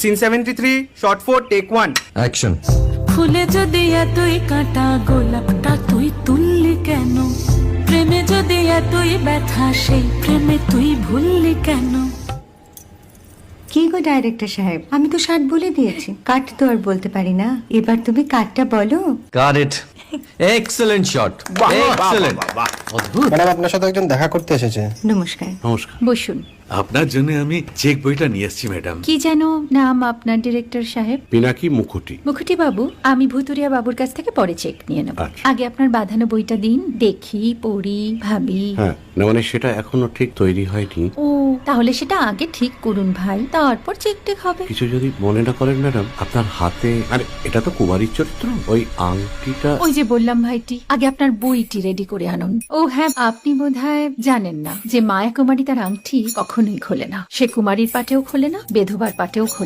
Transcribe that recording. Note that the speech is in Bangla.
Scene 73 short 4 take 1 action. ফুলে যদি এতই কাঁটা গোলাপটা তুই তুললি কেন? প্রেমে যদি এতই ব্যথা সেই প্রেমে তুই ভুললি কেন? কি গো ডাইরেক্টর সাহেব, আমি তো 60 বলে দিয়েছি, কাট তো আর বলতে পারি না, এবার তুমি কাটটা বলো। Got it. Excellent shot, excellent. অদ্ভুত। ম্যাডাম আপনার সাথে একজন দেখা করতে এসেছে। নমস্কার। নমস্কার। বসুন। আপনার জন্য আমি চেক বইটা নিয়ে এসেছি ম্যাডাম। কি যেন নাম আপনার ডিরেক্টর সাহেব? পিনাকি মুখোটি। মুখুটি বাবু, আমি ভুতুরিয়া বাবুর কাছ থেকে পরে চেক নিয়ে নেব। আচ্ছা। আগে আপনার বাঁধানো বইটা দিন, দেখি, পড়ি, ভাবি। হ্যাঁ, না মানে সেটা এখনো ঠিক তৈরি হয়নি। ও, তাহলে সেটা আগে ঠিক করুন ভাই, তারপর চেক টেক হবে। কিছু যদি মনে না করেন ম্যাডাম, আপনার হাতে, আরে এটা তো কুমারীর চরিত্র, ওই আংটিটা। ওই যে বললাম ভাইটি, আগে আপনার বইটি রেডি করে আনুন। ও হ্যাঁ, আপনি বোধহয় জানেন না যে মায়া কুমারী তার আংটি কখনোই খোলে না। সে কুমারীর পাটেও খোলে না, বেধবার পাটেও খোলে